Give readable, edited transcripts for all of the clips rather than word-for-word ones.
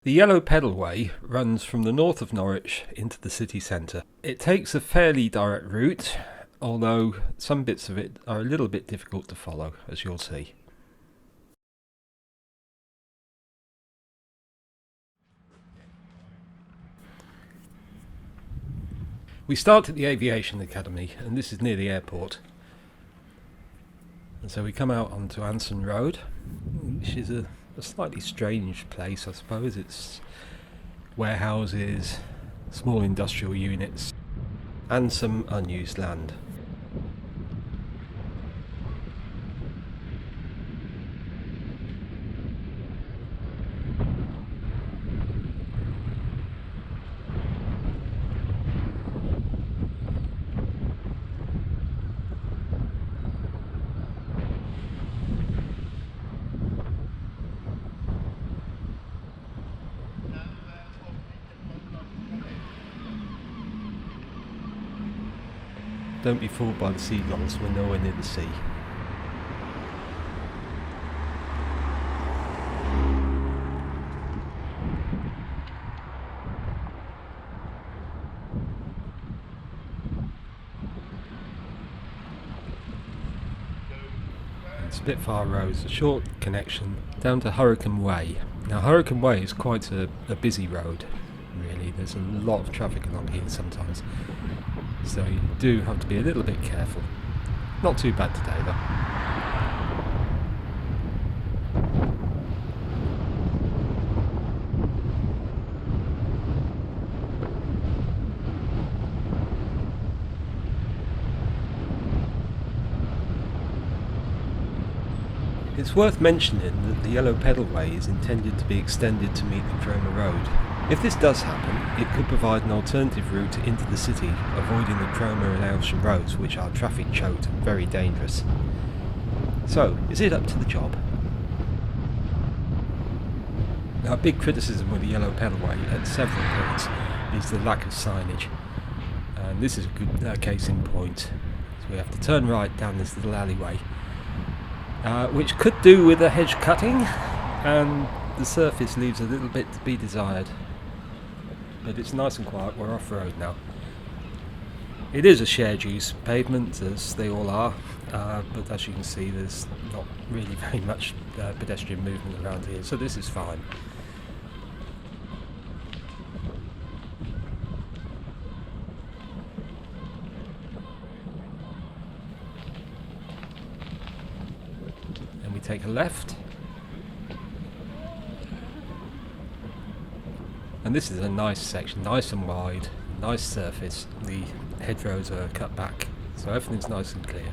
The Yellow Pedalway runs from the north of Norwich into the city centre. It takes a fairly direct route, although some bits of it are a little bit difficult to follow, as you'll see. We start at the Aviation Academy, and this is near the airport. And so we come out onto Aylsham Road, which is a slightly strange place, I suppose. It's warehouses, small industrial units, and some unused land. Don't be fooled by the seagulls, we're nowhere near the sea. And Spitfire Road is a short connection down to Hurricane Way. Now Hurricane Way is quite a busy road, really. There's a lot of traffic along here sometimes. So you do have to be a little bit careful. Not too bad today though. It's worth mentioning that the Yellow Pedalway is intended to be extended to meet the Cromer Road. If this does happen, it could provide an alternative route into the city, avoiding the Cromer and Aylsham Roads, which are traffic choked and very dangerous. So, is it up to the job? Now, a big criticism with the Yellow Pedalway at several points is the lack of signage. And this is a good case in point. So we have to turn right down this little alleyway, which could do with a hedge cutting, and the surface leaves a little bit to be desired. But it's nice and quiet, we're off-road now. It is a shared use pavement, as they all are, but as you can see there's not really very much pedestrian movement around here, so this is fine. And we take a left. And this is a nice section, nice and wide, nice surface. The hedgerows are cut back, so everything's nice and clear.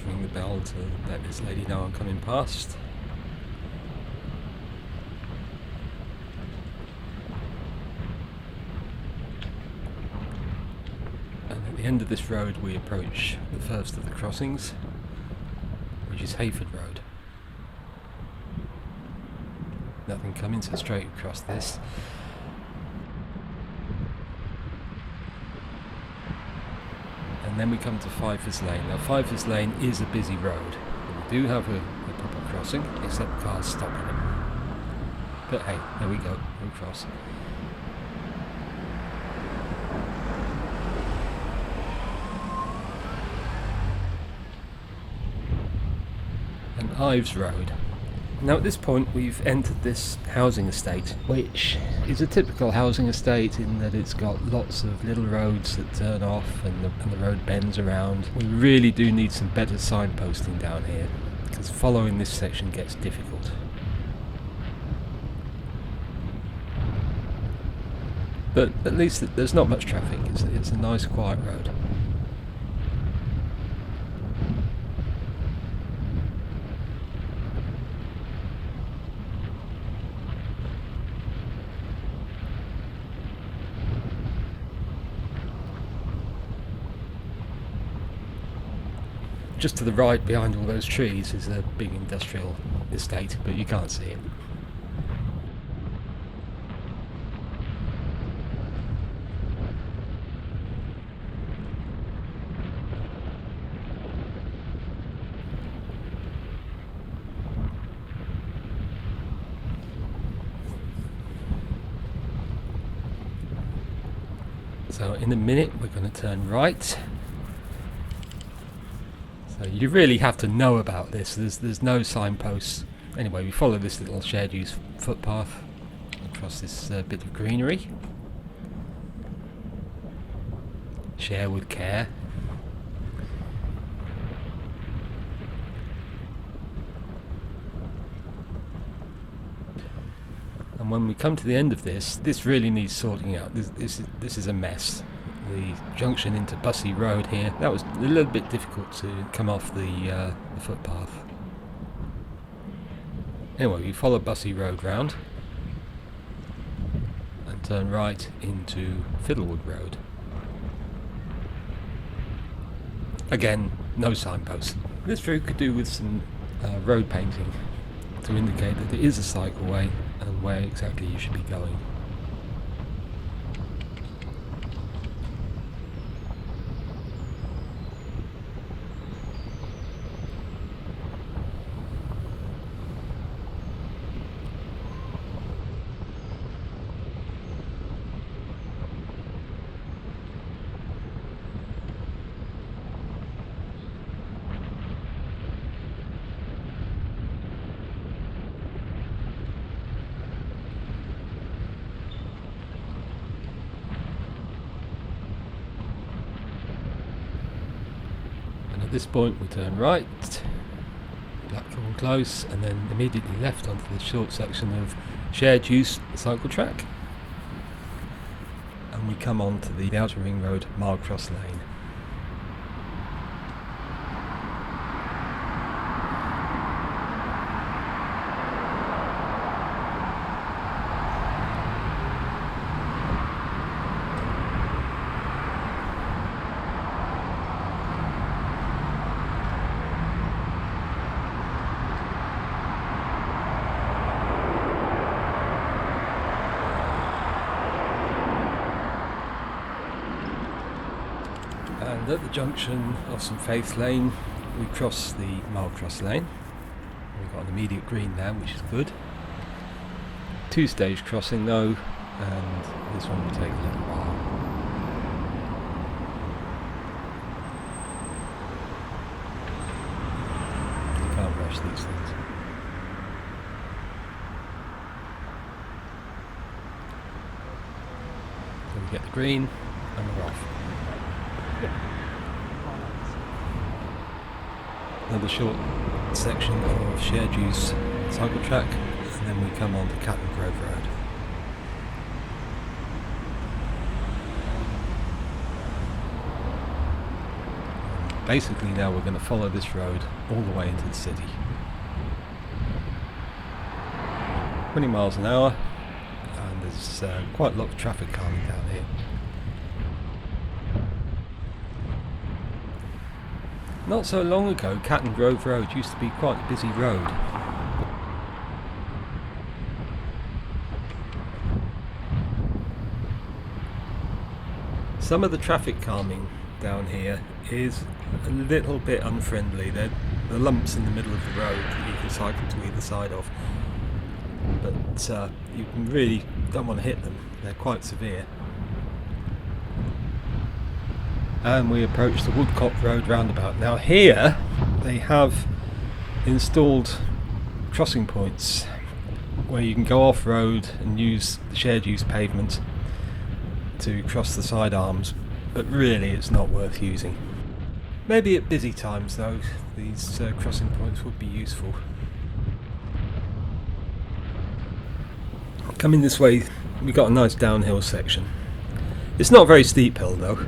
Ring the bell to let this lady know I'm coming past. And at the end of this road we approach the first of the crossings, which is Heyford Road. Nothing coming, so straight across this. And then we come to Fifers Lane. Now Fifers Lane is a busy road. We do have a proper crossing, except cars stopping it. But hey, there we go, we cross. And Ives Road. Now at this point we've entered this housing estate, which is a typical housing estate in that it's got lots of little roads that turn off and the road bends around. We really do need some better signposting down here, because following this section gets difficult. But at least there's not much traffic, it's a nice quiet road. just to the right behind all those trees is a big industrial estate, but you can't see it. So in a minute we're going to turn right. So you really have to know about this. There's no signposts. Anyway, we follow this little shared use footpath across this bit of greenery. Share with care. And when we come to the end of this really needs sorting out. This is a mess. The junction into Bussey Road here, that was a little bit difficult to come off the footpath. Anyway, we follow Bussey Road round and turn right into Fiddle Road. Again, no signpost. This route could do with some road painting to indicate that there is a cycleway and where exactly you should be going. At this point we turn right, Blackthorne Close, and then immediately left onto the short section of shared use cycle track, and we come on to the outer ring road Marlcross Lane. And at the junction of St Faith's Lane, we cross the Marlcross Lane. We've got an immediate green there, which is good. Two-stage crossing though, and this one will take a little while. You can't rush these things. So we get the green, and we're off. Another short section of shared use cycle track, and then we come on to Cromer Road. And basically now we're going to follow this road all the way into the city. 20 miles an hour, and there's quite a lot of traffic calming down here. Not so long ago, Cromer Road used to be quite a busy road. Some of the traffic calming down here is a little bit unfriendly. They're the lumps in the middle of the road that you can cycle to either side of. But you really don't want to hit them. They're quite severe. And we approach the Woodcock Road roundabout. Now here they have installed crossing points where you can go off-road and use the shared use pavement to cross the side arms, but really it's not worth using. Maybe at busy times though, these crossing points would be useful. Coming this way, we've got a nice downhill section. It's not a very steep hill though.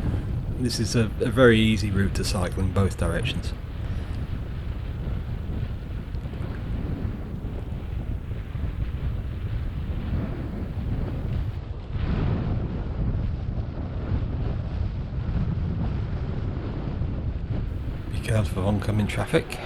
This is a very easy route to cycle in both directions. out for oncoming traffic.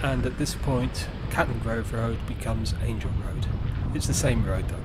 And at this point, Catton Grove Road becomes Angel Road. It's the same road though.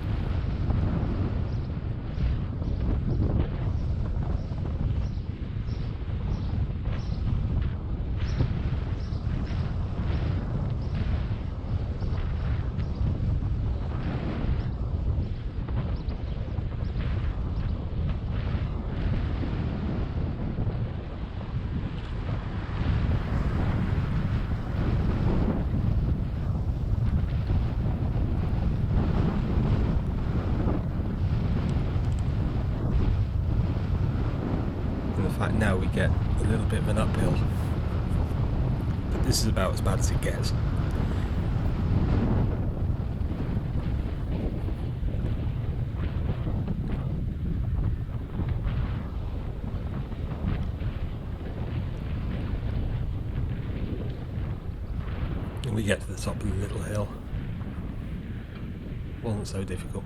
Now we get a little bit of an uphill, but this is about as bad as it gets. And we get to the top of the little hill. Wasn't so difficult.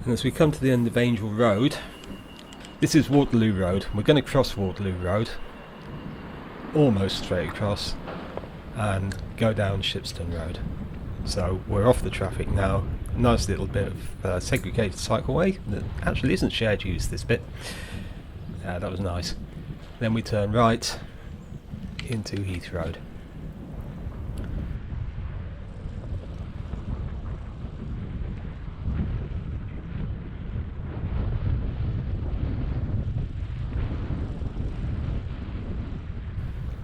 And as we come to the end of Angel Road, this is Waterloo Road. We're going to cross Waterloo Road, almost straight across, and go down Shipstone Road. So we're off the traffic now. Nice little bit of segregated cycleway that actually isn't shared use, this bit. That was nice. Then we turn right into Heath Road.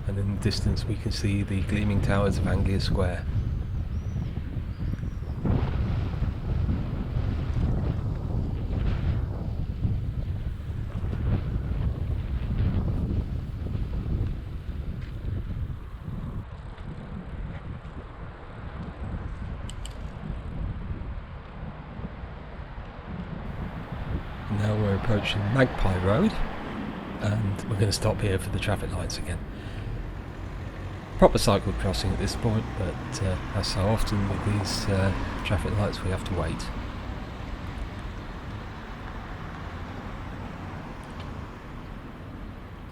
And in the distance we can see the gleaming towers of Anglia Square. Now we're approaching Magpie Road, and we're going to stop here for the traffic lights again. Proper cycle crossing at this point, but as so often with these traffic lights we have to wait.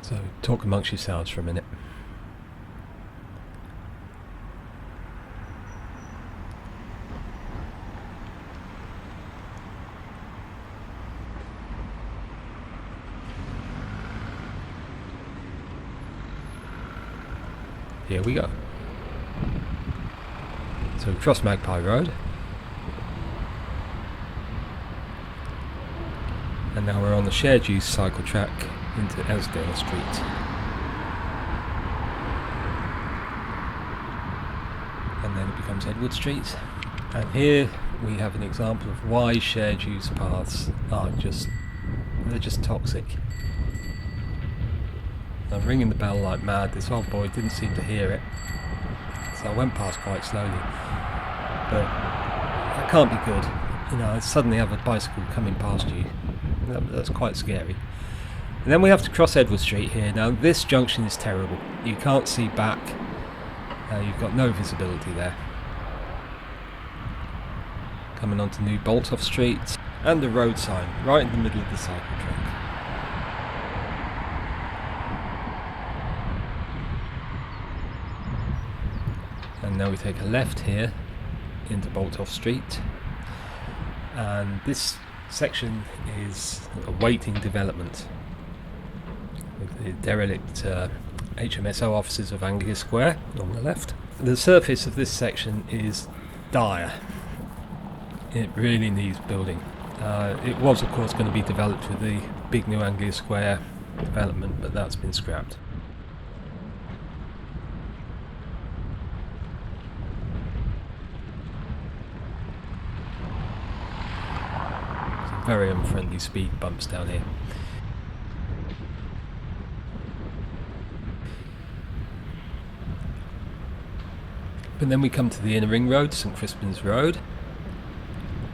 So talk amongst yourselves for a minute. Here we go. So we cross Magpie Road, and now we're on the shared use cycle track into Esdelle Street. And then it becomes Edward Street. And here we have an example of why shared use paths are they're just toxic. I'm ringing the bell like mad. This old boy didn't seem to hear it, so I went past quite slowly. But that can't be good. You know, suddenly have a bicycle coming past you. That's quite scary. And then we have to cross Edward Street here. Now this junction is terrible. You can't see back. You've got no visibility there. Coming onto New Botolph Street and the road sign right in the middle of the cycle track. And now we take a left here into Botolph Street, and this section is awaiting development with the derelict HMSO offices of Anglia Square on the left. The surface of this section is dire. It really needs building. It was of course going to be developed with the big new Anglia Square development, but that's been scrapped. Some very unfriendly speed bumps down here. And then we come to the inner ring road, St Crispins Road,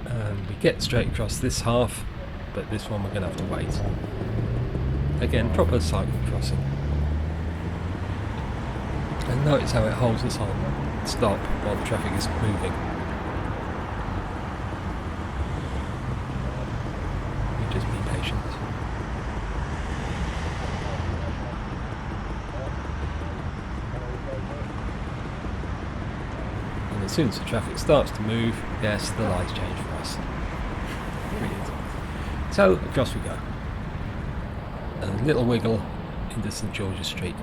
and we get straight across this half, but this one we're going to have to wait. Again, proper cycle crossing. And notice how it holds us on stop while the traffic is moving. You just be patient. As soon as the traffic starts to move, yes, the lights change for us. Brilliant. So, across we go. A little wiggle into St George's Street.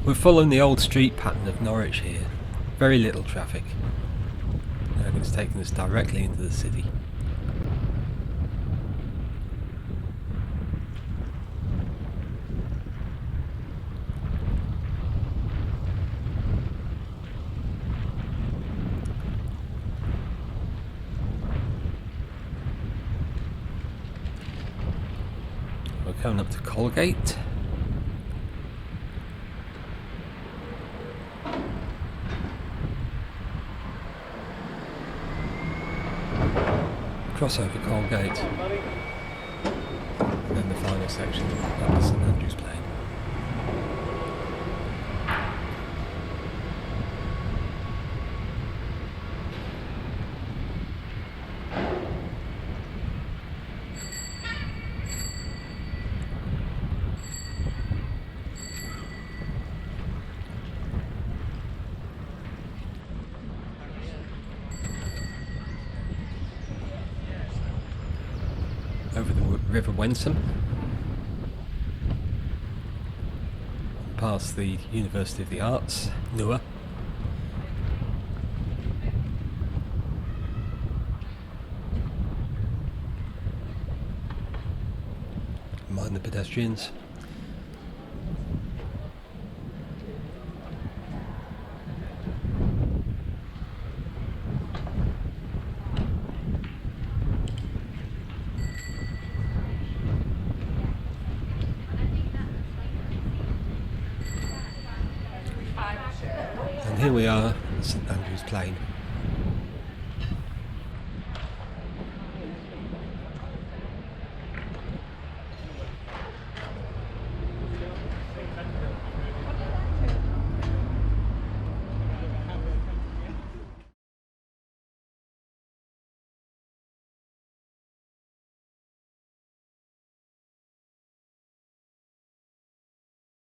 We're following the old street pattern of Norwich here. Very little traffic. And it's taking us directly into the city. Coming up to Colegate. Cross over Colegate. And then the final section up to St Andrew's Plain. Over the River Wensum, past the University of the Arts, Newer, mind the pedestrians. Here we are at St Andrew's Plain.